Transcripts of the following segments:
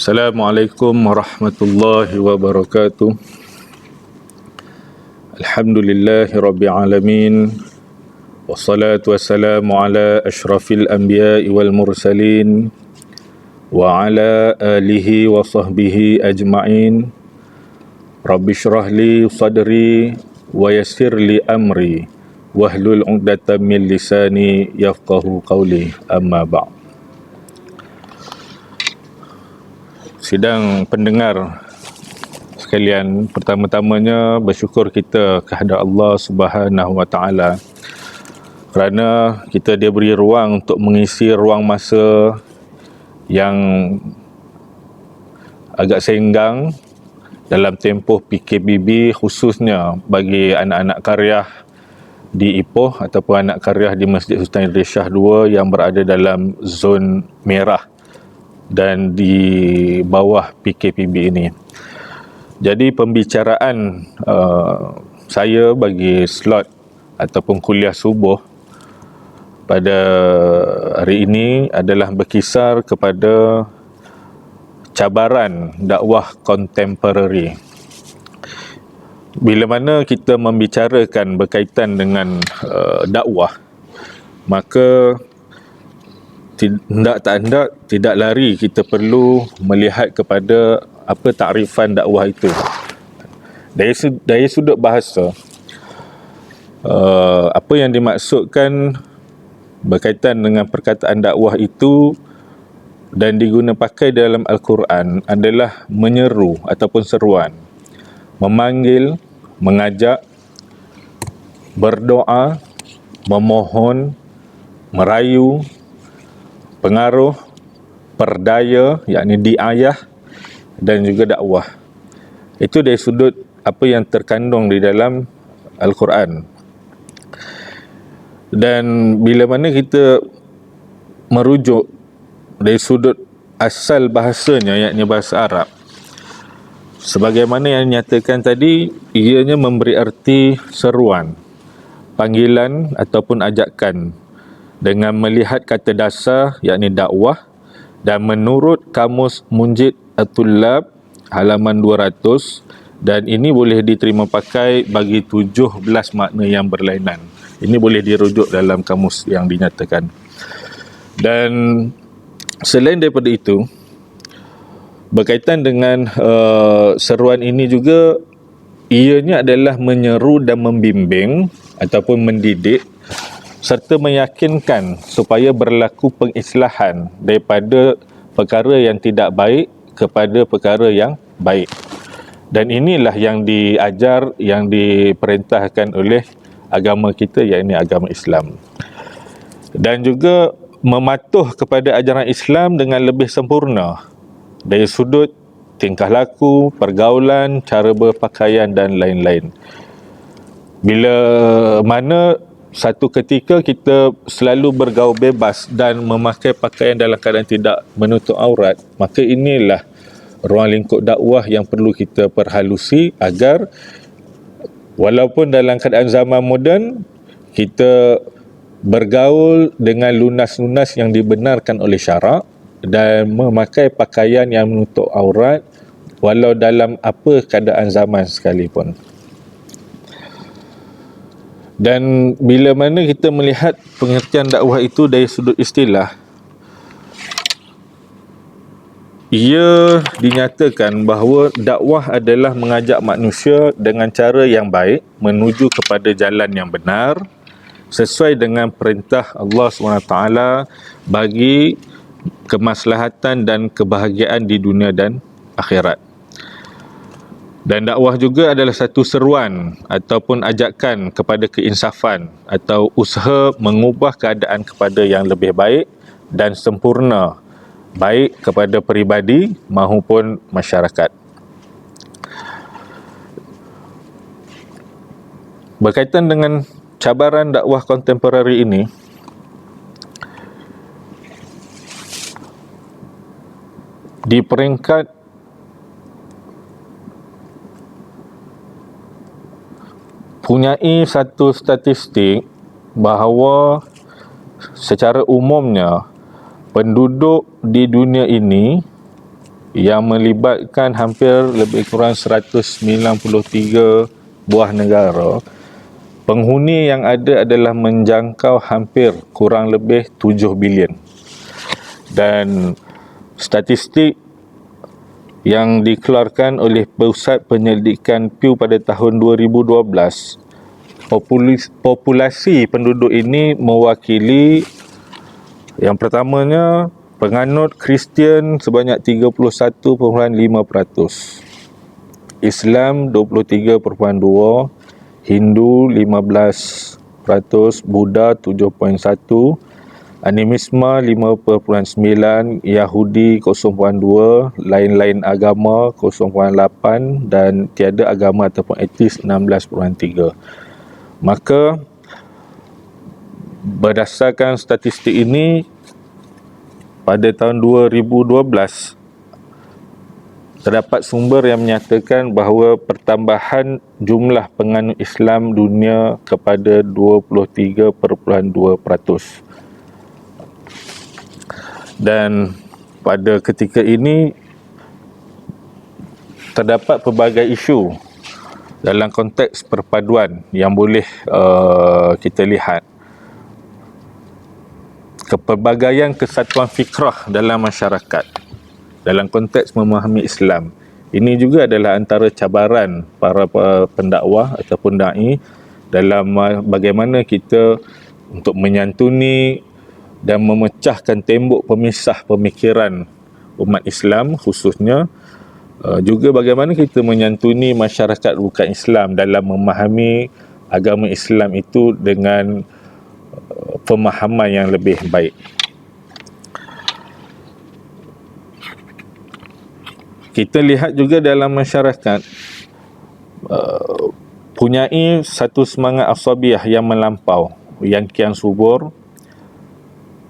Assalamualaikum warahmatullahi wabarakatuh. Alhamdulillahi rabbil alamin. Wassalatu wassalamu ala asyrafil anbiya'i wal mursalin wa ala alihi wa sahbihi ajma'in. Rabbi syrah li sadri wa yassir li amri wahlul 'uqdatam min lisani yafqahu qawli, amma ba'd. Sidang pendengar sekalian, pertama-tamanya bersyukur kita kehadrat Allah Subhanahu wa taala kerana kita diberi ruang untuk mengisi ruang masa yang agak senggang dalam tempoh PKPB, khususnya bagi anak-anak karya di Ipoh ataupun anak karya di Masjid Sultan Idris Shah II yang berada dalam zon merah dan di bawah PKPB ini. Jadi pembicaraan saya bagi slot ataupun kuliah subuh pada hari ini adalah berkisar kepada cabaran dakwah kontemporari. Bila mana kita membicarakan berkaitan dengan dakwah, maka tidak lari kita perlu melihat kepada apa takrifan dakwah itu. Dari sudut bahasa, apa yang dimaksudkan berkaitan dengan perkataan dakwah itu dan diguna pakai dalam Al-Quran adalah menyeru ataupun seruan, memanggil, mengajak, berdoa, memohon, merayu, pengaruh, perdaya, yakni diayah, dan juga dakwah. Itu dari sudut apa yang terkandung di dalam Al-Quran. Dan bila mana kita merujuk dari sudut asal bahasanya, yakni bahasa Arab, sebagaimana yang dinyatakan tadi, ianya memberi arti seruan, panggilan ataupun ajakan dengan melihat kata dasar, yakni dakwah, dan menurut Kamus Munjid At-Tullab halaman 200, dan ini boleh diterima pakai bagi 17 makna yang berlainan. Ini boleh dirujuk dalam kamus yang dinyatakan. Dan selain daripada itu, berkaitan dengan seruan ini juga, ianya adalah menyeru dan membimbing ataupun mendidik serta meyakinkan supaya berlaku pengislahan daripada perkara yang tidak baik kepada perkara yang baik. Dan inilah yang diajar, yang diperintahkan oleh agama kita, yakni agama Islam. Dan juga mematuh kepada ajaran Islam dengan lebih sempurna dari sudut tingkah laku, pergaulan, cara berpakaian dan lain-lain. Bila mana satu ketika kita selalu bergaul bebas dan memakai pakaian dalam keadaan tidak menutup aurat, maka inilah ruang lingkup dakwah yang perlu kita perhalusi agar walaupun dalam keadaan zaman moden, kita bergaul dengan lunas-lunas yang dibenarkan oleh syarak dan memakai pakaian yang menutup aurat walau dalam apa keadaan zaman sekalipun. Dan bila mana kita melihat pengertian dakwah itu dari sudut istilah, ia dinyatakan bahawa dakwah adalah mengajak manusia dengan cara yang baik menuju kepada jalan yang benar sesuai dengan perintah Allah SWT bagi kemaslahatan dan kebahagiaan di dunia dan akhirat. Dan dakwah juga adalah satu seruan ataupun ajakan kepada keinsafan atau usaha mengubah keadaan kepada yang lebih baik dan sempurna, baik kepada peribadi maupun masyarakat. Berkaitan dengan cabaran dakwah kontemporari ini, di peringkat punyai satu statistik bahawa secara umumnya penduduk di dunia ini yang melibatkan hampir lebih kurang 193 buah negara. Penghuni yang ada adalah menjangkau hampir kurang lebih 7 bilion. Dan statistik yang dikeluarkan oleh Pusat Penyelidikan Pew pada tahun 2012, populasi penduduk ini mewakili yang pertamanya penganut Kristian sebanyak 31.5%, Islam 23.2%, Hindu 15%, Buddha 7.1%, animisme 5.9%, Yahudi 0.2%, lain-lain agama 0.8% dan tiada agama ataupun etis 16.3%. Maka berdasarkan statistik ini, pada tahun 2012 terdapat sumber yang menyatakan bahawa pertambahan jumlah penganut Islam dunia kepada 23.2%. Dan pada ketika ini terdapat pelbagai isu dalam konteks perpaduan yang boleh kita lihat. Kepelbagaian kesatuan fikrah dalam masyarakat dalam konteks memahami Islam. Ini juga adalah antara cabaran para pendakwah ataupun da'i dalam bagaimana kita untuk menyantuni dan memecahkan tembok pemisah pemikiran umat Islam khususnya, juga bagaimana kita menyantuni masyarakat bukan Islam dalam memahami agama Islam itu dengan pemahaman yang lebih baik. Kita lihat juga dalam masyarakat punyai satu semangat asabiah yang melampau, yang kian subur,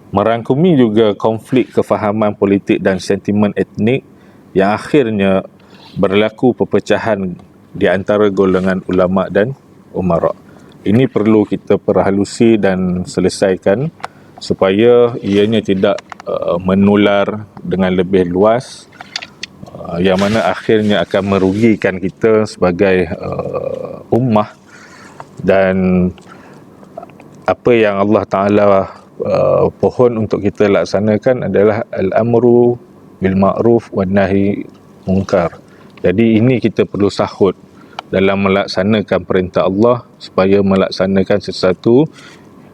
merangkumi juga konflik kefahaman politik dan sentimen etnik yang akhirnya berlaku perpecahan di antara golongan ulama dan umara. Ini perlu kita perhalusi dan selesaikan supaya ianya tidak menular dengan lebih luas, yang mana akhirnya akan merugikan kita sebagai ummah. Dan apa yang Allah Ta'ala pohon untuk kita laksanakan adalah al-amru bil ma'ruf wan nahi munkar. Jadi ini kita perlu sahut dalam melaksanakan perintah Allah supaya melaksanakan sesuatu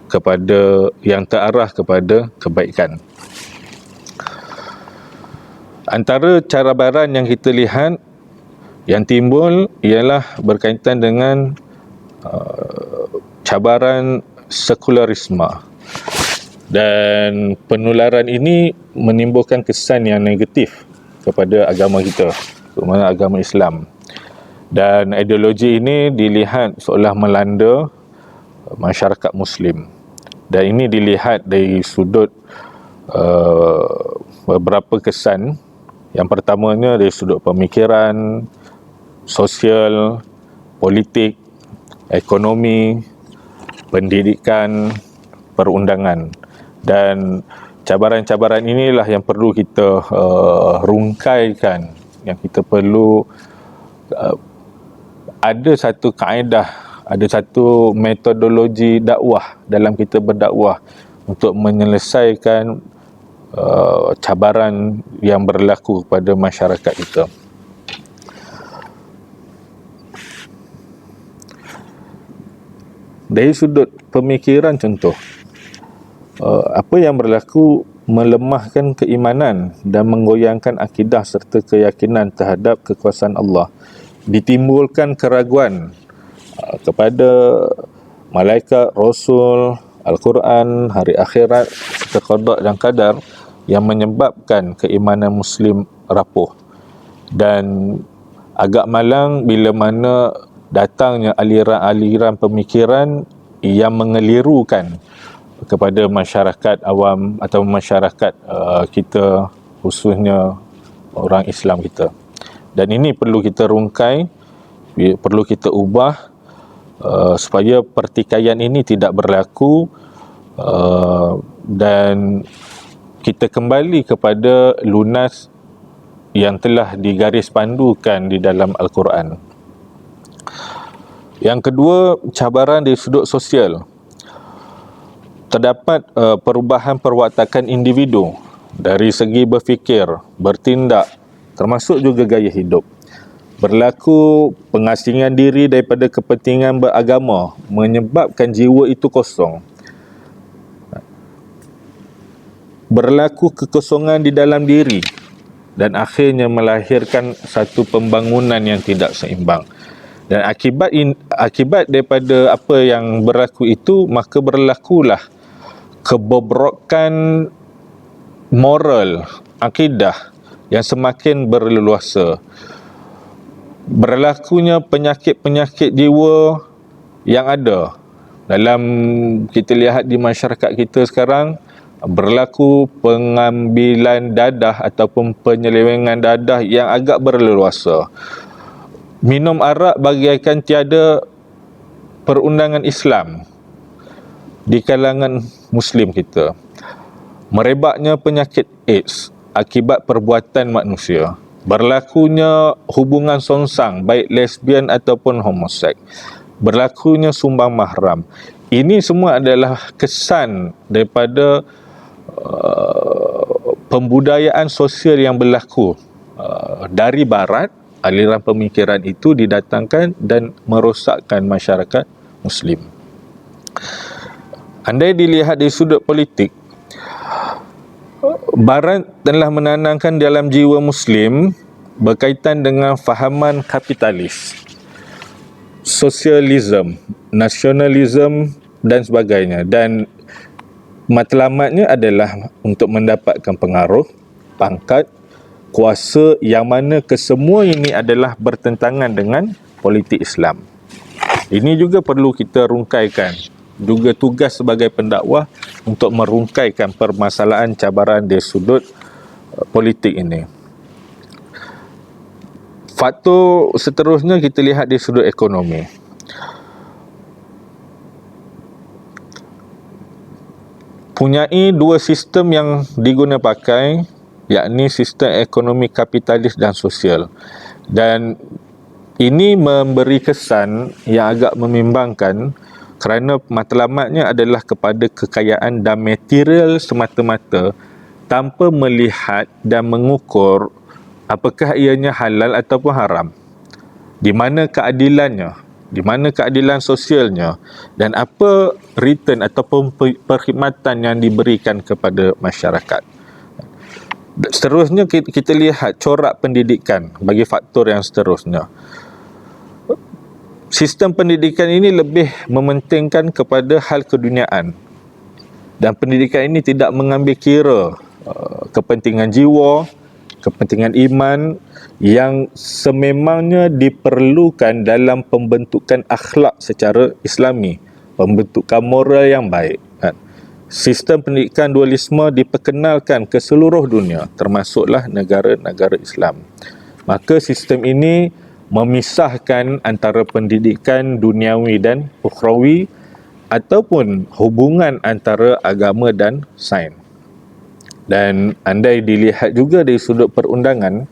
kepada yang terarah kepada kebaikan. Antara cabaran yang kita lihat yang timbul ialah berkaitan dengan cabaran sekularisme, dan penularan ini menimbulkan kesan yang negatif kepada agama kita, terutama agama Islam. Dan ideologi ini dilihat seolah melanda masyarakat Muslim. Dan ini dilihat dari sudut beberapa kesan. Yang pertamanya dari sudut pemikiran, sosial, politik, ekonomi, pendidikan, perundangan. Dan cabaran-cabaran inilah yang perlu kita rungkaikan, yang kita perlu ada satu kaedah, ada satu metodologi dakwah dalam kita berdakwah untuk menyelesaikan cabaran yang berlaku kepada masyarakat kita. Dari sudut pemikiran contoh, apa yang berlaku melemahkan keimanan dan menggoyangkan akidah serta keyakinan terhadap kekuasaan Allah. Ditimbulkan keraguan kepada malaikat, Rasul, Al-Quran, hari akhirat serta qada dan qadar, yang menyebabkan keimanan Muslim rapuh. Dan agak malang bila mana datangnya aliran-aliran pemikiran yang mengelirukan kepada masyarakat awam atau masyarakat kita, khususnya orang Islam kita. Dan ini perlu kita rungkai, perlu kita ubah supaya pertikaian ini tidak berlaku, dan kita kembali kepada lunas yang telah digaris pandukan di dalam Al-Quran. Yang kedua, cabaran dari sudut sosial. Terdapat perubahan perwatakan individu dari segi berfikir, bertindak, termasuk juga gaya hidup. Berlaku pengasingan diri daripada kepentingan beragama menyebabkan jiwa itu kosong. Berlaku kekosongan di dalam diri dan akhirnya melahirkan satu pembangunan yang tidak seimbang. Dan akibat daripada apa yang berlaku itu, maka berlakulah kebobrokan moral, akidah yang semakin berleluasa. Berlakunya penyakit-penyakit jiwa yang ada dalam, kita lihat di masyarakat kita sekarang, berlaku pengambilan dadah ataupun penyelewengan dadah yang agak berleluasa. Minum arak bagaikan tiada perundangan Islam di kalangan Muslim kita. Merebaknya penyakit AIDS akibat perbuatan manusia. Berlakunya hubungan songsang, baik lesbian ataupun homoseks. Berlakunya sumbang mahram. Ini semua adalah kesan daripada pembudayaan sosial yang berlaku dari barat. Aliran pemikiran itu didatangkan dan merosakkan masyarakat Muslim. Andai dilihat dari sudut politik, barat telah menanamkan dalam jiwa Muslim berkaitan dengan fahaman kapitalis, sosialisme, nasionalisme dan sebagainya. Dan matlamatnya adalah untuk mendapatkan pengaruh, pangkat, kuasa, yang mana kesemua ini adalah bertentangan dengan politik Islam. Ini juga perlu kita rungkaikan. Juga tugas sebagai pendakwah untuk merungkaikan permasalahan cabaran dari sudut politik ini. Faktor seterusnya kita lihat di sudut ekonomi. Punyai dua sistem yang diguna pakai, yakni sistem ekonomi kapitalis dan sosial. Dan ini memberi kesan yang agak membimbangkan kerana matlamatnya adalah kepada kekayaan dan material semata-mata tanpa melihat dan mengukur apakah ianya halal ataupun haram. Di mana keadilannya, di mana keadilan sosialnya, dan apa return ataupun perkhidmatan yang diberikan kepada masyarakat. Seterusnya kita lihat corak pendidikan bagi faktor yang seterusnya. Sistem pendidikan ini lebih mementingkan kepada hal keduniaan. Dan pendidikan ini tidak mengambil kira kepentingan jiwa, kepentingan iman yang sememangnya diperlukan dalam pembentukan akhlak secara Islami, pembentukan moral yang baik. Sistem pendidikan dualisme diperkenalkan ke seluruh dunia, termasuklah negara-negara Islam. Maka sistem ini memisahkan antara pendidikan duniawi dan ukhrawi ataupun hubungan antara agama dan sains. Dan andai dilihat juga dari sudut perundangan,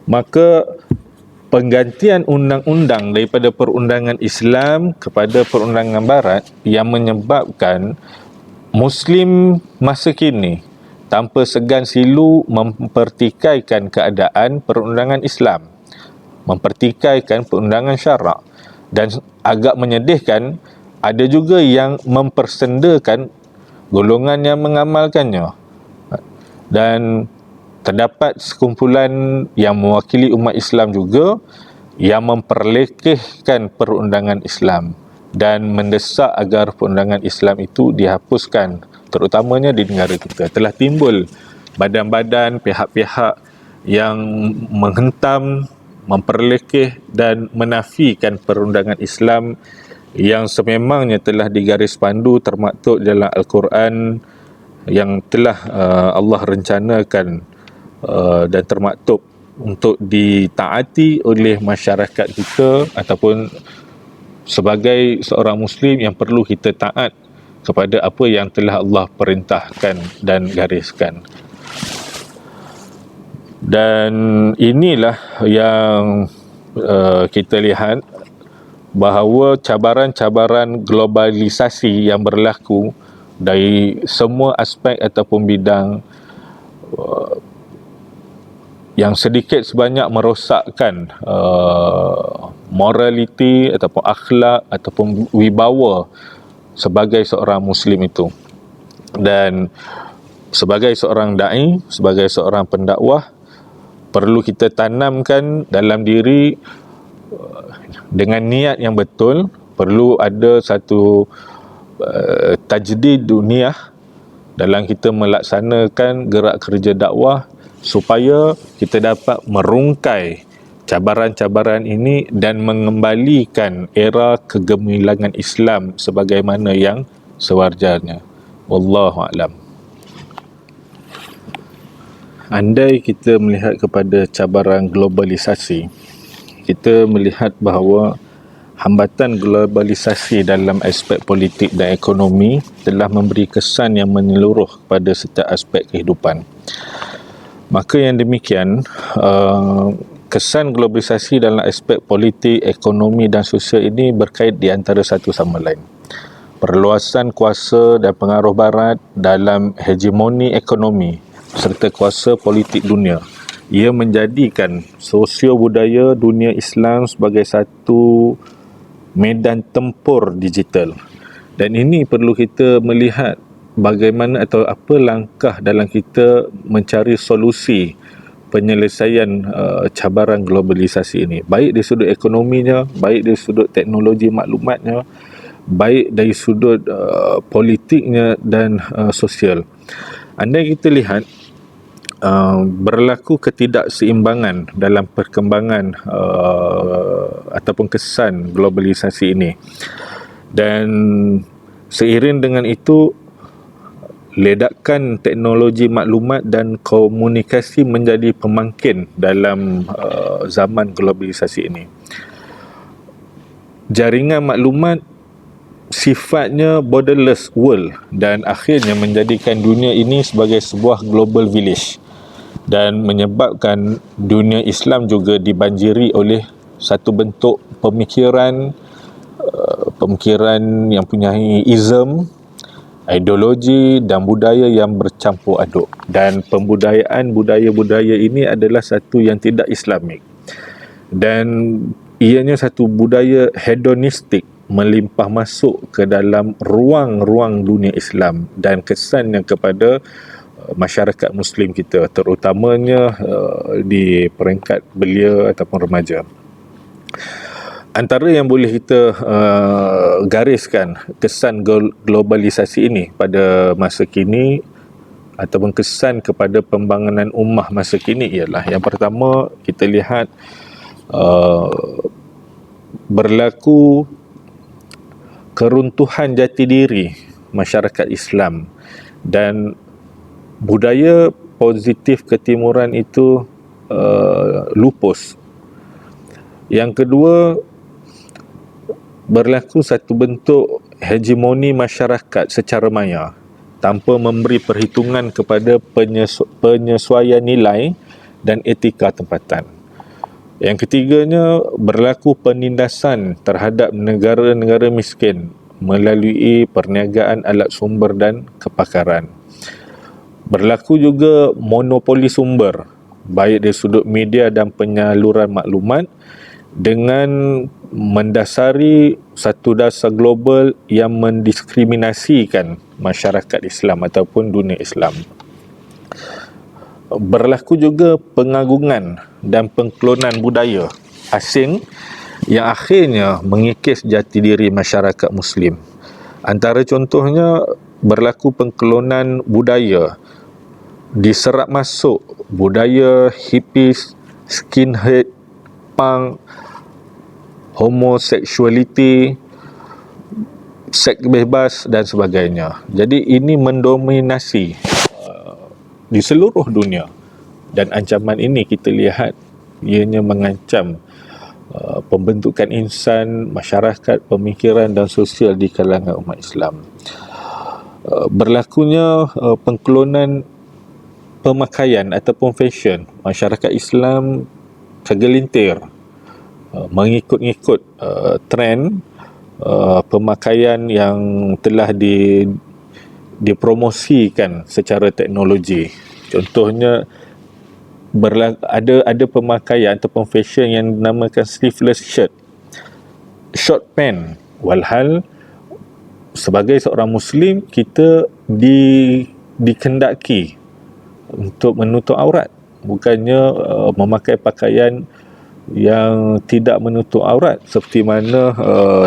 maka penggantian undang-undang daripada perundangan Islam kepada perundangan Barat yang menyebabkan Muslim masa kini tanpa segan silu mempertikaikan keadaan perundangan Islam, mempertikaikan perundangan syarak, dan agak menyedihkan ada juga yang mempersendakan golongan yang mengamalkannya. Dan terdapat sekumpulan yang mewakili umat Islam juga yang memperlekehkan perundangan Islam dan mendesak agar perundangan Islam itu dihapuskan, terutamanya di negara kita. Telah timbul badan-badan, pihak-pihak yang menghentam, memperlekeh dan menafikan perundangan Islam yang sememangnya telah digaris pandu termaktub dalam Al-Quran, yang telah Allah rencanakan dan termaktub untuk ditaati oleh masyarakat kita ataupun sebagai seorang Muslim yang perlu kita taat kepada apa yang telah Allah perintahkan dan gariskan. Dan inilah yang kita lihat bahawa cabaran-cabaran globalisasi yang berlaku dari semua aspek ataupun bidang yang sedikit sebanyak merosakkan moraliti ataupun akhlak ataupun wibawa sebagai seorang Muslim itu. Dan sebagai seorang da'i, sebagai seorang pendakwah, perlu kita tanamkan dalam diri dengan niat yang betul. Perlu ada satu tajdid dunia dalam kita melaksanakan gerak kerja dakwah, supaya kita dapat merungkai cabaran-cabaran ini dan mengembalikan era kegemilangan Islam sebagaimana yang sewajarnya. Wallahu a'lam. Andai kita melihat kepada cabaran globalisasi, kita melihat bahawa hambatan globalisasi dalam aspek politik dan ekonomi telah memberi kesan yang menyeluruh pada setiap aspek kehidupan. Maka yang demikian, kesan globalisasi dalam aspek politik, ekonomi dan sosial ini berkait di antara satu sama lain. Perluasan kuasa dan pengaruh barat dalam hegemoni ekonomi serta kuasa politik dunia. Ia menjadikan sosio-budaya dunia Islam sebagai satu medan tempur digital. Dan ini perlu kita melihat bagaimana atau apa langkah dalam kita mencari solusi penyelesaian cabaran globalisasi ini. Baik dari sudut ekonominya, baik dari sudut teknologi maklumatnya, baik dari sudut politiknya dan sosial. Andai kita lihat berlaku ketidakseimbangan dalam perkembangan ataupun kesan globalisasi ini, dan seiring dengan itu ledakan teknologi maklumat dan komunikasi menjadi pemangkin dalam zaman globalisasi ini. Jaringan maklumat sifatnya borderless world dan akhirnya menjadikan dunia ini sebagai sebuah global village, dan menyebabkan dunia Islam juga dibanjiri oleh satu bentuk pemikiran yang punyai ism, ideologi dan budaya yang bercampur aduk. Dan pembudayaan budaya-budaya ini adalah satu yang tidak Islamik, dan ianya satu budaya hedonistik melimpah masuk ke dalam ruang-ruang dunia Islam dan kesannya kepada masyarakat Muslim kita, terutamanya di peringkat belia ataupun remaja. Antara yang boleh kita gariskan kesan globalisasi ini pada masa kini ataupun kesan kepada pembangunan ummah masa kini ialah, yang pertama, kita lihat berlaku keruntuhan jati diri masyarakat Islam dan budaya positif ketimuran itu lupus. Yang kedua, berlaku satu bentuk hegemoni masyarakat secara maya tanpa memberi perhitungan kepada penyesuaian nilai dan etika tempatan. Yang ketiganya, berlaku penindasan terhadap negara-negara miskin melalui perniagaan alat sumber dan kepakaran. Berlaku juga monopoli sumber, baik dari sudut media dan penyaluran maklumat, dengan mendasari satu dasar global yang mendiskriminasikan masyarakat Islam ataupun dunia Islam. Berlaku juga pengagungan dan pengklonan budaya asing yang akhirnya mengikis jati diri masyarakat Muslim. Antara contohnya, berlaku pengklonan budaya, diserap masuk budaya hippies, skinhead, punk, homoseksualiti, seks bebas dan sebagainya. Jadi ini mendominasi di seluruh dunia, dan ancaman ini kita lihat ianya mengancam pembentukan insan, masyarakat, pemikiran dan sosial di kalangan umat Islam. Berlakunya pengklonan pemakaian ataupun fashion, masyarakat Islam tergelintir mengikut-ngikut trend pemakaian yang telah dipromosikan secara teknologi. Contohnya ada pemakaian ataupun fashion yang dinamakan sleeveless shirt, short pant. Walhal sebagai seorang Muslim, kita dikendaki untuk menutup aurat, bukannya memakai pakaian yang tidak menutup aurat seperti mana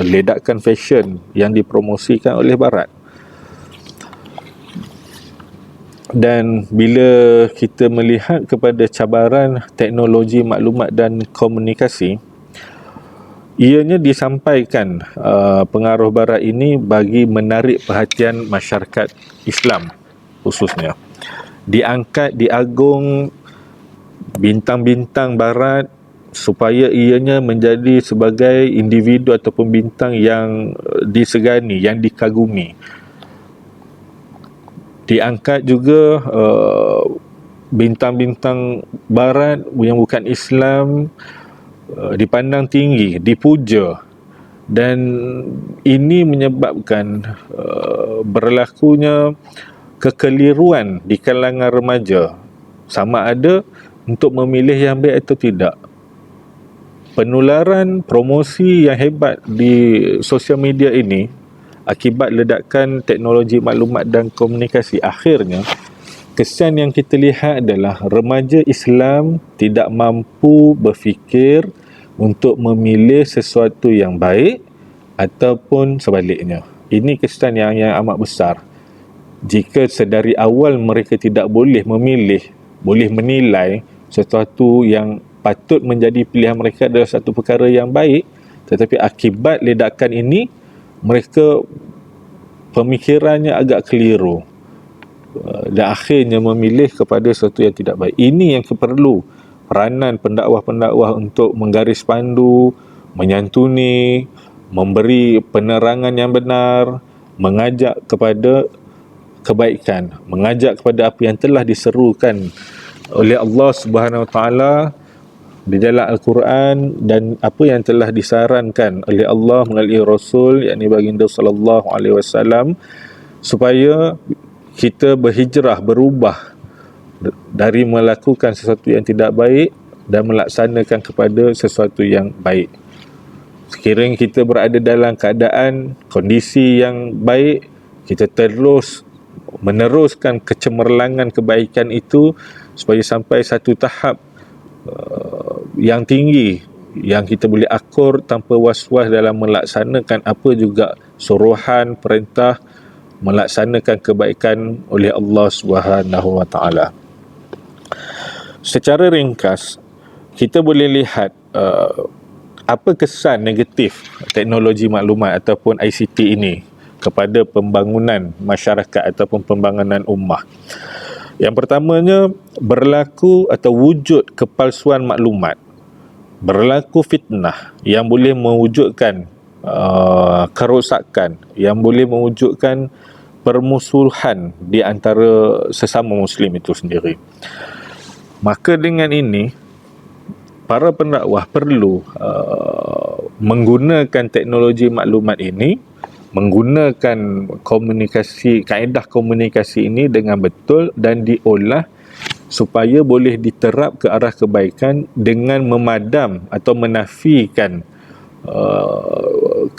ledakan fashion yang dipromosikan oleh Barat. Dan bila kita melihat kepada cabaran teknologi maklumat dan komunikasi, ianya disampaikan pengaruh Barat ini bagi menarik perhatian masyarakat Islam khususnya. Diangkat, diagung bintang-bintang Barat supaya ianya menjadi sebagai individu ataupun bintang yang disegani, yang dikagumi. Diangkat juga bintang-bintang Barat yang bukan Islam dipandang tinggi, dipuja, dan ini menyebabkan berlakunya kekeliruan di kalangan remaja, sama ada untuk memilih yang baik atau tidak. Penularan promosi yang hebat di sosial media ini akibat ledakan teknologi maklumat dan komunikasi, akhirnya kesan yang kita lihat adalah remaja Islam tidak mampu berfikir untuk memilih sesuatu yang baik ataupun sebaliknya. Ini kesan yang amat besar. Jika sedari awal mereka tidak boleh memilih, boleh menilai sesuatu yang patut menjadi pilihan mereka adalah satu perkara yang baik, tetapi akibat ledakan ini mereka pemikirannya agak keliru dan akhirnya memilih kepada sesuatu yang tidak baik. Ini yang perlu peranan pendakwah-pendakwah untuk menggaris pandu, menyantuni, memberi penerangan yang benar, mengajak kepada kebaikan, mengajak kepada apa yang telah diserukan oleh Allah Subhanahu Wa Taala di dalam Al-Quran dan apa yang telah disarankan oleh Allah melalui Rasul, yakni baginda sallallahu alaihi wasallam, supaya kita berhijrah, berubah dari melakukan sesuatu yang tidak baik dan melaksanakan kepada sesuatu yang baik. Sekiranya kita berada dalam keadaan kondisi yang baik, kita terus meneruskan kecemerlangan kebaikan itu supaya sampai satu tahap yang tinggi yang kita boleh akur tanpa was-was dalam melaksanakan apa juga suruhan, perintah melaksanakan kebaikan oleh Allah Subhanahu Wa Taala. Secara ringkas, kita boleh lihat apa kesan negatif teknologi maklumat ataupun ICT ini kepada pembangunan masyarakat ataupun pembangunan ummah. Yang pertamanya, berlaku atau wujud kepalsuan maklumat, berlaku fitnah yang boleh mewujudkan kerosakan, yang boleh mewujudkan permusuhan di antara sesama Muslim itu sendiri. Maka dengan ini, para pendakwah perlu menggunakan teknologi maklumat ini, menggunakan kaedah komunikasi ini dengan betul dan diolah supaya boleh diterap ke arah kebaikan dengan memadam atau menafikan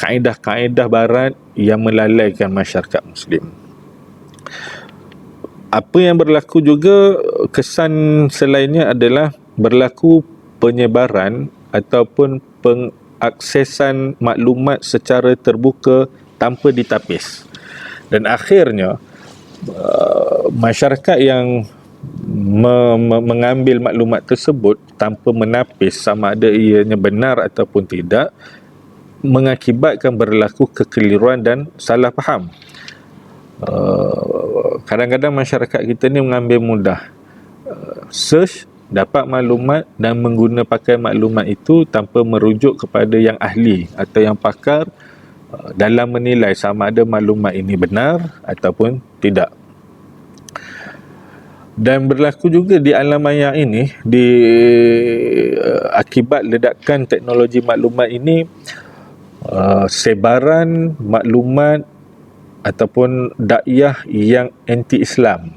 kaedah-kaedah Barat yang melalaikan masyarakat Muslim. Apa yang berlaku juga, kesan selainnya adalah berlaku penyebaran ataupun pengaksesan maklumat secara terbuka tanpa ditapis. Dan akhirnya masyarakat yang mengambil maklumat tersebut tanpa menapis sama ada ianya benar ataupun tidak, mengakibatkan berlaku kekeliruan dan salah faham. Kadang-kadang masyarakat kita ni mengambil mudah, search, dapat maklumat dan pakai maklumat itu tanpa merujuk kepada yang ahli atau yang pakar dalam menilai sama ada maklumat ini benar ataupun tidak. Dan berlaku juga di alam maya ini, di akibat ledakan teknologi maklumat ini, sebaran maklumat ataupun dakwah yang anti-Islam.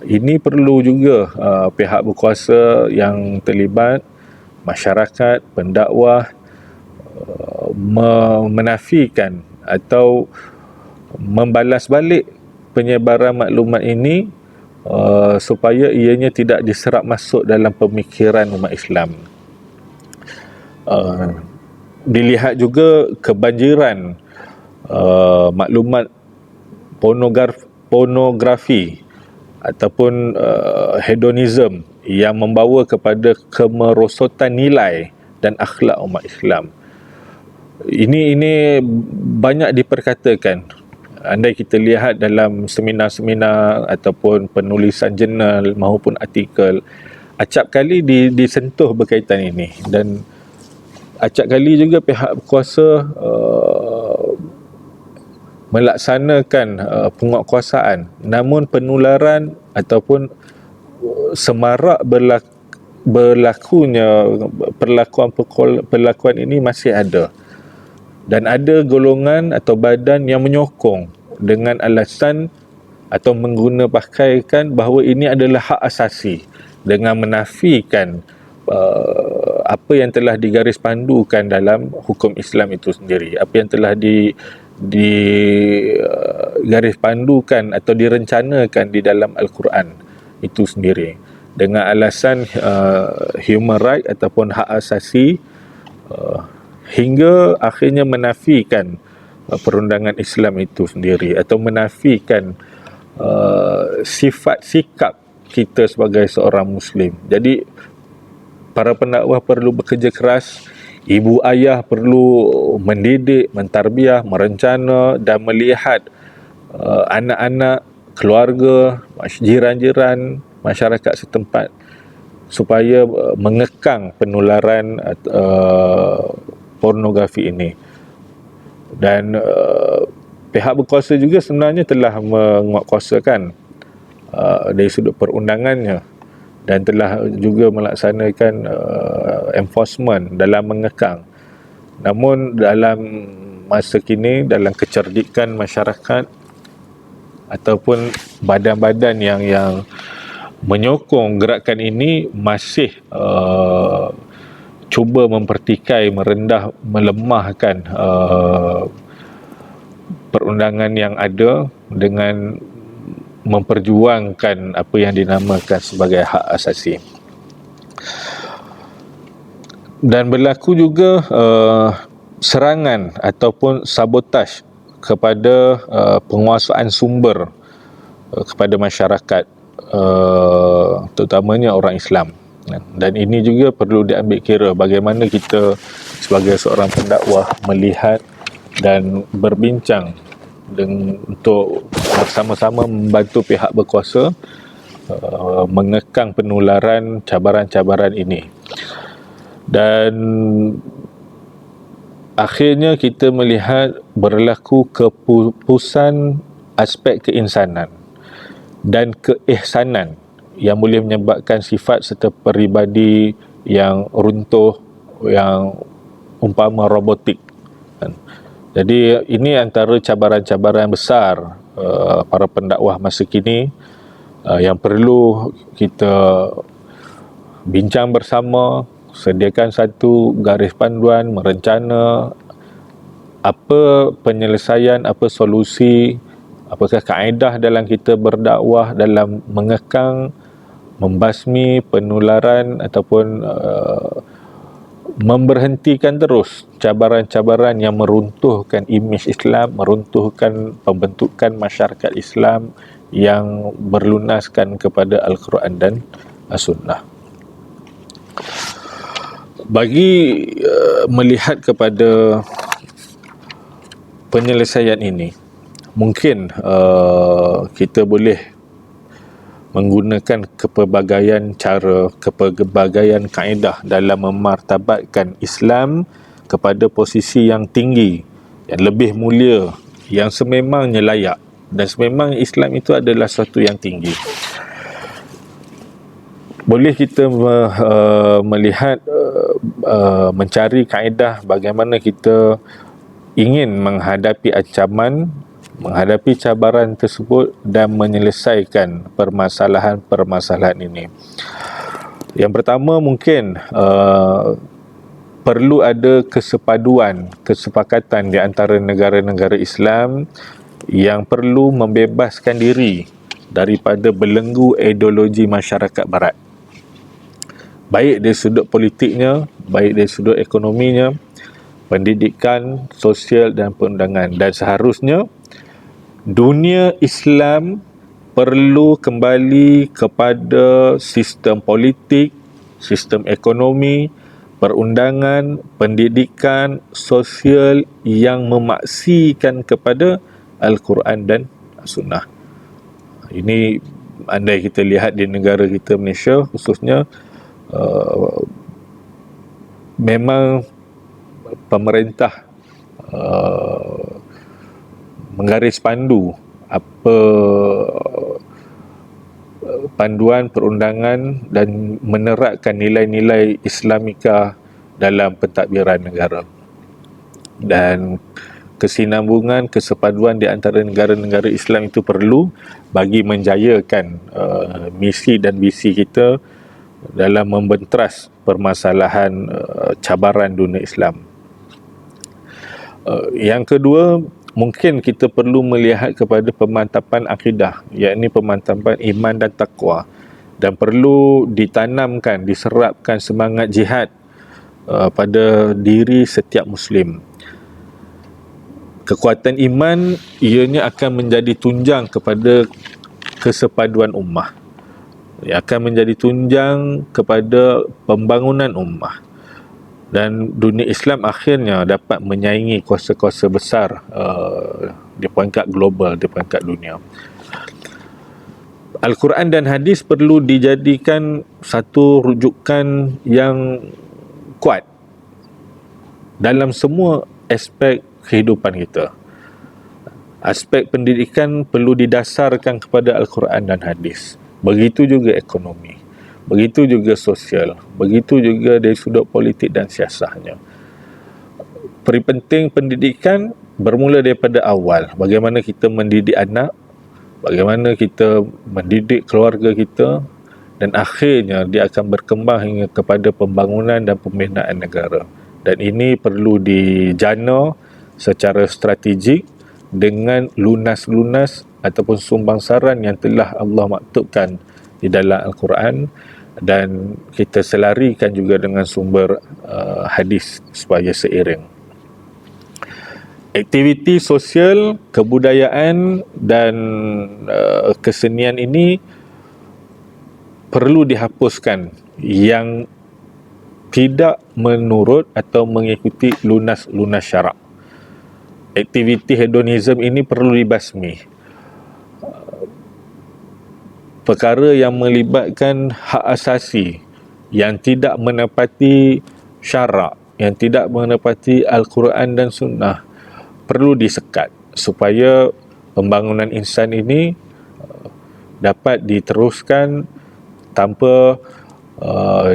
Ini perlu juga pihak berkuasa yang terlibat, masyarakat, pendakwah, menafikan atau membalas balik penyebaran maklumat ini, supaya ianya tidak diserap masuk dalam pemikiran umat Islam. Dilihat juga kebanjiran maklumat pornografi ataupun hedonism yang membawa kepada kemerosotan nilai dan akhlak umat Islam. Ini banyak diperkatakan. Andai kita lihat dalam seminar-seminar ataupun penulisan jurnal maupun artikel, acap kali disentuh berkaitan ini, dan acap kali juga pihak berkuasa melaksanakan penguatkuasaan, namun penularan ataupun semarak berlakunya perlakuan ini masih ada. Dan ada golongan atau badan yang menyokong dengan alasan atau mengguna pakaikan bahawa ini adalah hak asasi, dengan menafikan apa yang telah digaris pandukan dalam hukum Islam itu sendiri, apa yang telah garis pandukan atau direncanakan di dalam Al-Quran itu sendiri, dengan alasan human right ataupun hak asasi, hingga akhirnya menafikan perundangan Islam itu sendiri, atau menafikan sifat sikap kita sebagai seorang Muslim. Jadi para pendakwah perlu bekerja keras, ibu ayah perlu mendidik, mentarbiah, merencana dan melihat anak-anak, keluarga, jiran-jiran, masyarakat setempat supaya mengekang penularan pornografi ini. Dan pihak berkuasa juga sebenarnya telah menguatkuasakan dari sudut perundangannya, dan telah juga melaksanakan enforcement dalam mengekang. Namun dalam masa kini, dalam kecerdikan masyarakat ataupun badan-badan yang menyokong gerakan ini masih cuba mempertikai, melemahkan perundangan yang ada dengan memperjuangkan apa yang dinamakan sebagai hak asasi. Dan berlaku juga serangan ataupun sabotaj kepada penguasaan sumber kepada masyarakat, terutamanya orang Islam. Dan ini juga perlu diambil kira bagaimana kita sebagai seorang pendakwah melihat dan berbincang untuk bersama-sama membantu pihak berkuasa mengekang penularan cabaran-cabaran ini. Dan akhirnya kita melihat berlaku keputusan aspek keinsanan dan keihsanan yang boleh menyebabkan sifat serta peribadi yang runtuh, yang umpama robotik. Jadi ini antara cabaran-cabaran besar para pendakwah masa kini yang perlu kita bincang bersama, sediakan satu garis panduan, merencana apa penyelesaian, apa solusi, apakah kaedah dalam kita berdakwah dalam mengekang, membasmi penularan ataupun memberhentikan terus cabaran-cabaran yang meruntuhkan imej Islam, meruntuhkan pembentukan masyarakat Islam yang berlunaskan kepada Al-Quran dan As-Sunnah. Bagi melihat kepada penyelesaian ini, mungkin kita boleh menggunakan kepelbagaian cara, kepelbagaian kaedah dalam memartabatkan Islam kepada posisi yang tinggi, yang lebih mulia, yang sememangnya layak. Dan sememangnya Islam itu adalah sesuatu yang tinggi. boleh kita melihat, mencari kaedah bagaimana kita ingin menghadapi ancaman, menghadapi cabaran tersebut dan menyelesaikan permasalahan-permasalahan ini. Yang pertama mungkin perlu ada kesepakatan di antara negara-negara Islam yang perlu membebaskan diri daripada belenggu ideologi masyarakat barat. Baik dari sudut politiknya, baik dari sudut ekonominya, pendidikan, sosial dan perundangan. Dan seharusnya dunia Islam perlu kembali kepada sistem politik, sistem ekonomi, perundangan, pendidikan, sosial yang memaksikan kepada Al-Quran dan Sunnah. Ini andai kita lihat di negara kita Malaysia khususnya, memang pemerintah menggaris pandu apa panduan perundangan dan menerapkan nilai-nilai Islamika dalam pentadbiran negara. Dan kesinambungan, kesepaduan di antara negara-negara Islam itu perlu bagi menjayakan misi dan visi kita dalam membentras permasalahan cabaran dunia Islam. Yang kedua, mungkin kita perlu melihat kepada pemantapan akidah, yakni pemantapan iman dan taqwa, dan perlu ditanamkan, diserapkan semangat jihad pada diri setiap Muslim. Kekuatan iman ianya akan menjadi tunjang kepada kesepaduan ummah, akan menjadi tunjang kepada pembangunan ummah, dan dunia Islam akhirnya dapat menyaingi kuasa-kuasa besar di peringkat global, di peringkat dunia. Al-Quran dan hadis perlu dijadikan satu rujukan yang kuat dalam semua aspek kehidupan kita. Aspek pendidikan perlu didasarkan kepada Al-Quran dan hadis. Begitu juga ekonomi, begitu juga sosial, begitu juga dari sudut politik dan siasatnya. Penting pendidikan bermula daripada awal. Bagaimana kita mendidik anak, bagaimana kita mendidik keluarga kita, dan akhirnya dia akan berkembang hingga kepada pembangunan dan pembinaan negara. Dan ini perlu dijana secara strategik dengan lunas-lunas ataupun sumbangsaran yang telah Allah maktubkan di dalam Al-Quran, dan kita selarikan juga dengan sumber hadis supaya seiring. Aktiviti sosial, kebudayaan dan kesenian ini perlu dihapuskan yang tidak menurut atau mengikuti lunas-lunas syarak. Aktiviti hedonisme ini perlu dibasmi. Perkara yang melibatkan hak asasi yang tidak menepati syarak, yang tidak menepati Al-Quran dan Sunnah perlu disekat supaya pembangunan insan ini dapat diteruskan tanpa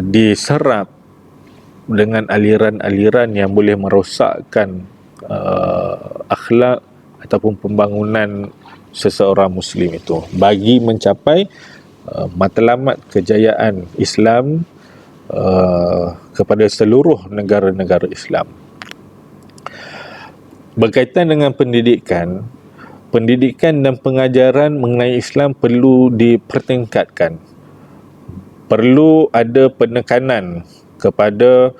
diserap dengan aliran-aliran yang boleh merosakkan akhlak ataupun pembangunan seseorang Muslim itu, bagi mencapai matlamat kejayaan Islam kepada seluruh negara-negara Islam. Berkaitan dengan pendidikan dan pengajaran mengenai Islam perlu dipertingkatkan. Perlu ada penekanan kepada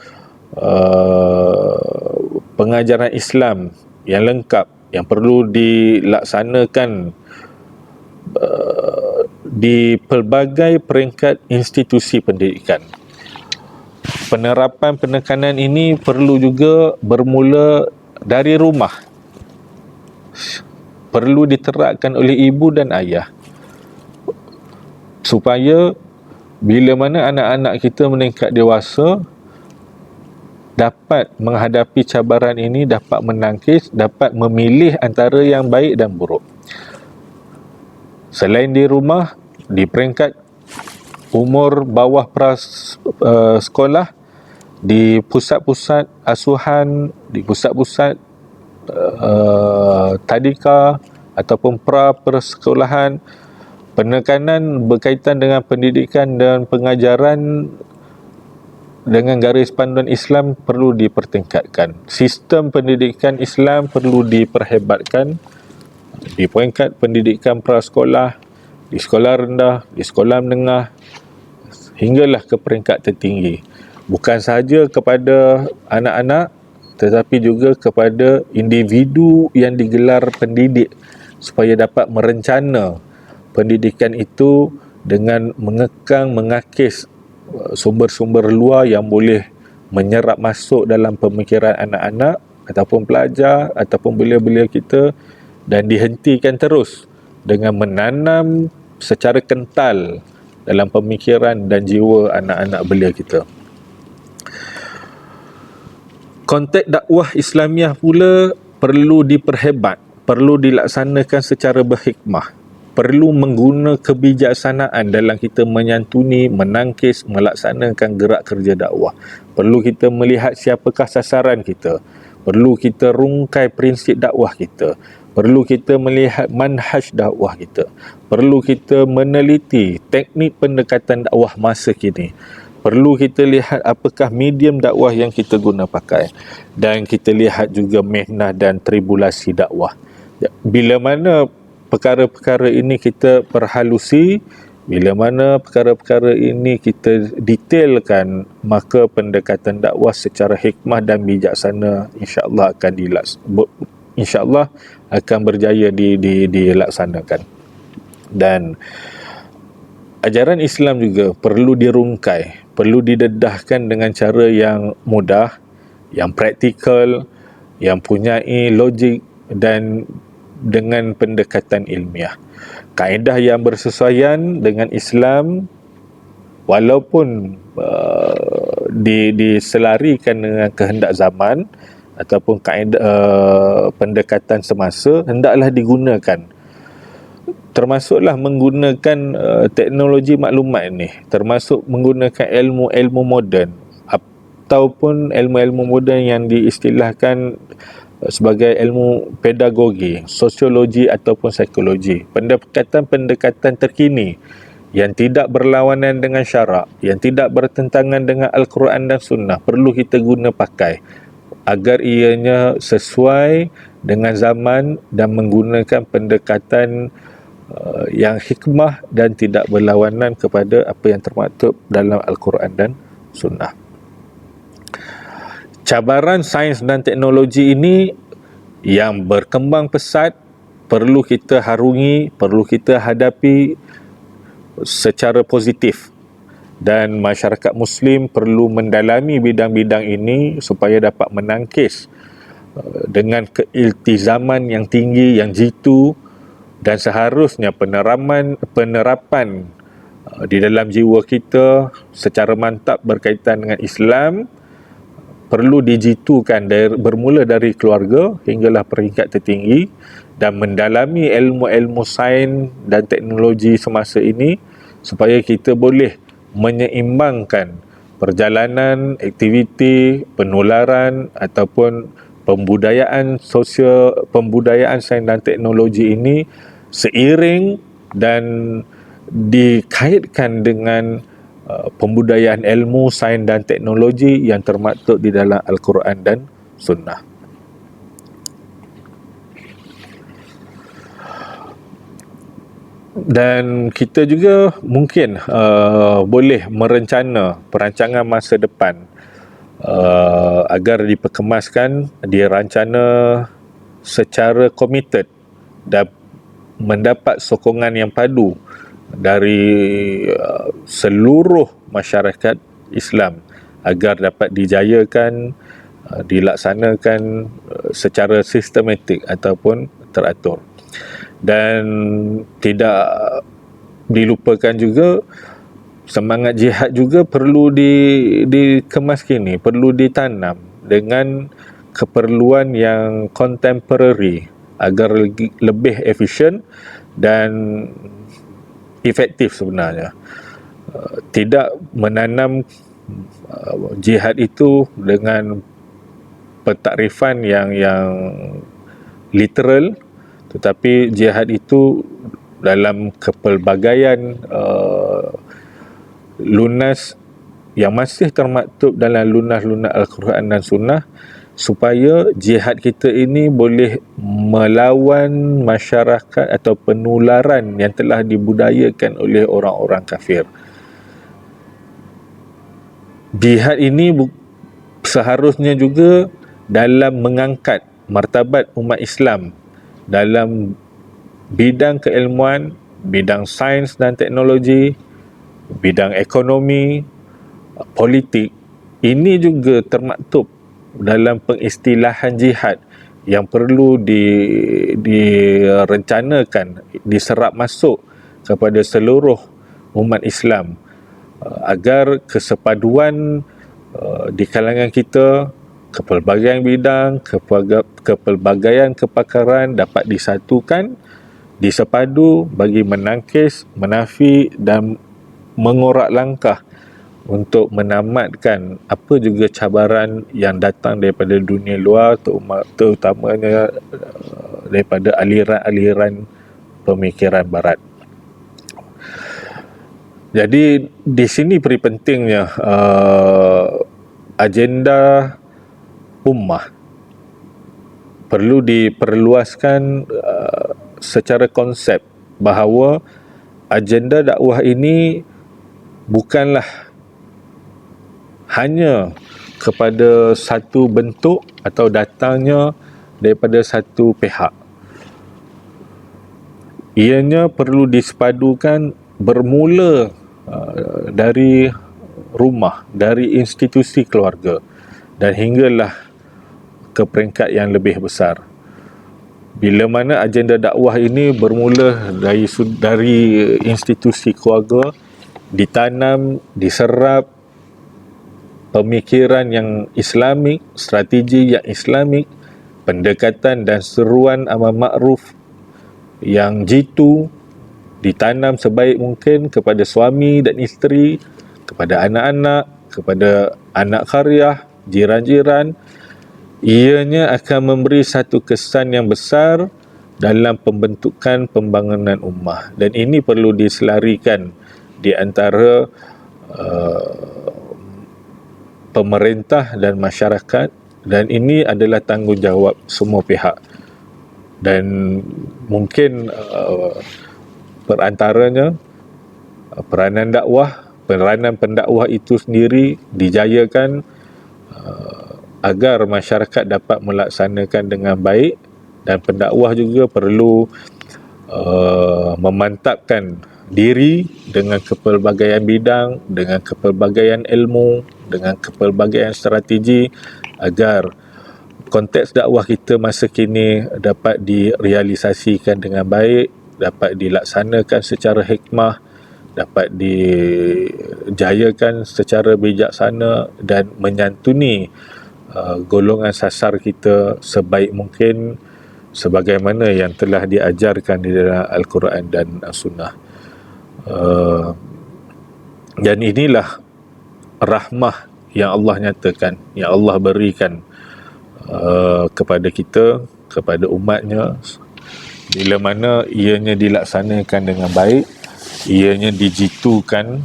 pengajaran Islam yang lengkap, yang perlu dilaksanakan di pelbagai peringkat institusi pendidikan. Penerapan penekanan ini perlu juga bermula dari rumah. Perlu diterapkan oleh ibu dan ayah supaya bila mana anak-anak kita meningkat dewasa dapat menghadapi cabaran ini, dapat menangkis, dapat memilih antara yang baik dan buruk. Selain di rumah, di peringkat umur bawah sekolah, di pusat-pusat asuhan, di pusat-pusat tadika ataupun persekolahan, penekanan berkaitan dengan pendidikan dan pengajaran dengan garis panduan Islam perlu dipertingkatkan. Sistem pendidikan Islam perlu diperhebatkan di peringkat pendidikan prasekolah, di sekolah rendah, di sekolah menengah, hinggalah ke peringkat tertinggi. Bukan sahaja kepada anak-anak, tetapi juga kepada individu yang digelar pendidik, supaya dapat merencana pendidikan itu dengan mengakis sumber-sumber luar yang boleh menyerap masuk dalam pemikiran anak-anak ataupun pelajar ataupun belia-belia kita, dan dihentikan terus dengan menanam secara kental dalam pemikiran dan jiwa anak-anak belia kita. Konteks dakwah Islamiah pula perlu diperhebat, perlu dilaksanakan secara berhikmah, perlu mengguna kebijaksanaan dalam kita menyantuni, menangkis, melaksanakan gerak kerja dakwah. Perlu kita melihat siapakah sasaran kita, perlu kita rungkai prinsip dakwah kita, perlu kita melihat manhaj dakwah kita, perlu kita meneliti teknik pendekatan dakwah masa kini, perlu kita lihat apakah medium dakwah yang kita guna pakai, dan kita lihat juga mihnah dan tribulasi dakwah. Bila mana perkara-perkara ini kita perhalusi, bila mana perkara-perkara ini kita detailkan, maka pendekatan dakwah secara hikmah dan bijaksana insya-Allah akan berjaya dilaksanakan. Dan ajaran Islam juga perlu dirungkai, perlu didedahkan dengan cara yang mudah, yang praktikal, yang punyai logik dan dengan pendekatan ilmiah. Kaedah yang bersesuaian dengan Islam, walaupun diselarikan dengan kehendak zaman ataupun kaedah pendekatan semasa, hendaklah digunakan. Termasuklah menggunakan teknologi maklumat ini, termasuk menggunakan ilmu-ilmu moden ataupun ilmu-ilmu moden yang diistilahkan sebagai ilmu pedagogi, sosiologi ataupun psikologi. Pendekatan-pendekatan terkini yang tidak berlawanan dengan syarak, yang tidak bertentangan dengan Al-Quran dan Sunnah perlu kita guna pakai agar ianya sesuai dengan zaman dan menggunakan pendekatan yang hikmah dan tidak berlawanan kepada apa yang termaktub dalam Al-Quran dan Sunnah. Cabaran sains dan teknologi ini yang berkembang pesat perlu kita harungi, perlu kita hadapi secara positif, dan masyarakat Muslim perlu mendalami bidang-bidang ini supaya dapat menangkis dengan keiltizaman yang tinggi, yang jitu, dan seharusnya penerapan di dalam jiwa kita secara mantap berkaitan dengan Islam perlu dijitukan bermula dari keluarga hinggalah peringkat tertinggi, dan mendalami ilmu-ilmu sains dan teknologi semasa ini supaya kita boleh menyeimbangkan perjalanan, aktiviti, penularan ataupun pembudayaan sosial, pembudayaan sains dan teknologi ini seiring dan dikaitkan dengan pembudayaan ilmu, sains dan teknologi yang termaktub di dalam Al-Quran dan Sunnah. Dan kita juga mungkin boleh merencana perancangan masa depan agar diperkemaskan, dirancana secara komited dan mendapat sokongan yang padu dari seluruh masyarakat Islam agar dapat dijayakan, dilaksanakan secara sistematik ataupun teratur. Dan tidak dilupakan juga semangat jihad juga perlu dikemas kini, perlu ditanam dengan keperluan yang contemporary agar lebih efisien dan efektif sebenarnya. tidak menanam jihad itu dengan pentakrifan yang literal, tetapi jihad itu dalam kepelbagaian lunas yang masih termaktub dalam lunas-lunas Al-Quran dan Sunnah, supaya jihad kita ini boleh melawan masyarakat atau penularan yang telah dibudayakan oleh orang-orang kafir. Jihad ini seharusnya juga dalam mengangkat martabat umat Islam dalam bidang keilmuan, bidang sains dan teknologi, bidang ekonomi, politik. Ini juga termaktub dalam pengistilahan jihad yang perlu direncanakan, diserap masuk kepada seluruh umat Islam, agar kesepaduan di kalangan kita, kepelbagaian bidang, kepelbagaian kepakaran dapat disatukan, disepadu bagi menangkis, menafi dan mengorak langkah untuk menamatkan apa juga cabaran yang datang daripada dunia luar, terutamanya daripada aliran-aliran pemikiran barat. Jadi di sini peri pentingnya agenda ummah perlu diperluaskan secara konsep, bahawa agenda dakwah ini bukanlah hanya kepada satu bentuk atau datangnya daripada satu pihak. Ianya perlu disepadukan bermula dari rumah, dari institusi keluarga, dan hinggalah ke peringkat yang lebih besar. Bila mana agenda dakwah ini bermula dari institusi keluarga, ditanam, diserap pemikiran yang Islamik, strategi yang Islamik, pendekatan dan seruan amal makruf yang jitu, ditanam sebaik mungkin kepada suami dan isteri, kepada anak-anak, kepada anak qaryah, jiran-jiran. Ianya akan memberi satu kesan yang besar dalam pembentukan pembangunan ummah, dan ini perlu diselarikan di antara pemerintah dan masyarakat, dan ini adalah tanggungjawab semua pihak. Dan mungkin perantaranya peranan pendakwah itu sendiri dijayakan agar masyarakat dapat melaksanakan dengan baik, dan pendakwah juga perlu memantapkan diri dengan kepelbagaian bidang, dengan kepelbagaian ilmu, dengan kepelbagaian strategi, agar konteks dakwah kita masa kini dapat direalisasikan dengan baik, dapat dilaksanakan secara hikmah, dapat dijayakan secara bijaksana dan menyantuni golongan sasar kita sebaik mungkin sebagaimana yang telah diajarkan di dalam Al-Quran dan As-Sunnah. Dan inilah rahmah yang Allah nyatakan, yang Allah berikan kepada kita, kepada umatnya, bila mana ianya dilaksanakan dengan baik, ianya dijitukan,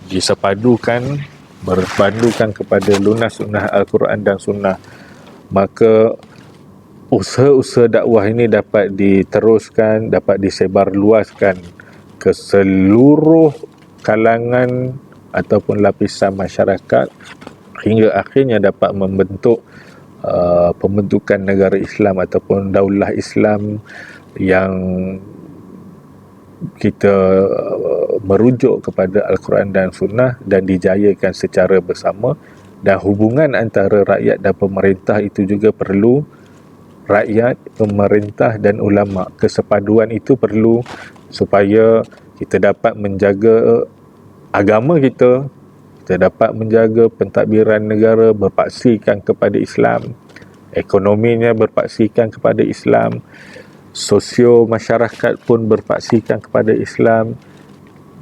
disepadukan, berpandukan kepada lunas sunnah Al-Quran dan Sunnah, maka usaha-usaha dakwah ini dapat diteruskan, dapat disebarluaskan ke seluruh kalangan ataupun lapisan masyarakat, hingga akhirnya dapat membentuk pembentukan negara Islam ataupun daulah Islam yang kita merujuk kepada Al-Quran dan Sunnah dan dijayakan secara bersama. Dan hubungan antara rakyat dan pemerintah itu juga perlu. Rakyat, pemerintah dan ulama, kesepaduan itu perlu supaya kita dapat menjaga agama kita, kita dapat menjaga pentadbiran negara berpaksikan kepada Islam, ekonominya berpaksikan kepada Islam, sosio masyarakat pun berpaksikan kepada Islam,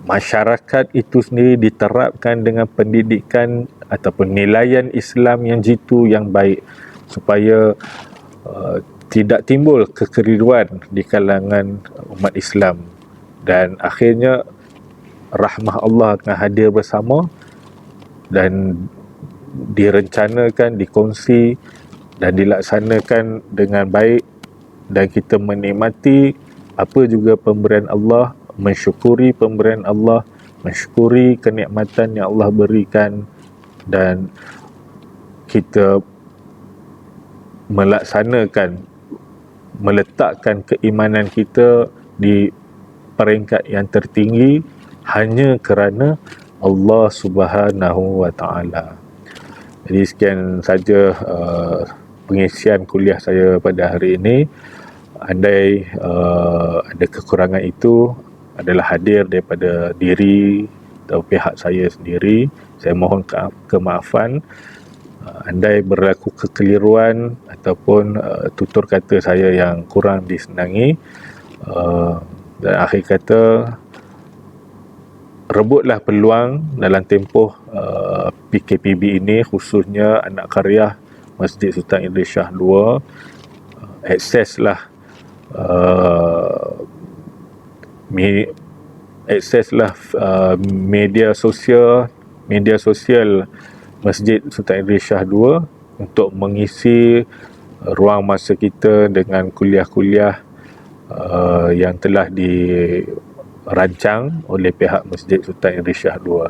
masyarakat itu sendiri diterapkan dengan pendidikan ataupun nilaian Islam yang jitu, yang baik, supaya tidak timbul kekeliruan di kalangan umat Islam, dan akhirnya rahmah Allah akan hadir bersama dan direncanakan, dikongsi dan dilaksanakan dengan baik, dan kita menikmati apa juga pemberian Allah, mensyukuri pemberian Allah, mensyukuri kenikmatan yang Allah berikan, dan kita meletakkan keimanan kita di peringkat yang tertinggi hanya kerana Allah Subhanahu wa Ta'ala. Jadi sekian saja pengisian kuliah saya pada hari ini. Andai ada kekurangan itu adalah hadir daripada diri atau pihak saya sendiri, saya mohon kemaafan. Andai berlaku kekeliruan ataupun tutur kata saya yang kurang disenangi, dan akhir kata, rebutlah peluang dalam tempoh PKPB ini, khususnya anak karya Masjid Sultan Idris Shah II. Akseslah media sosial Masjid Sultan Idris Shah II untuk mengisi ruang masa kita dengan kuliah-kuliah yang telah dirancang oleh pihak Masjid Sultan Idris Shah II.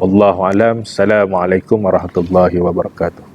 Wallahu alam. Assalamualaikum warahmatullahi wabarakatuh.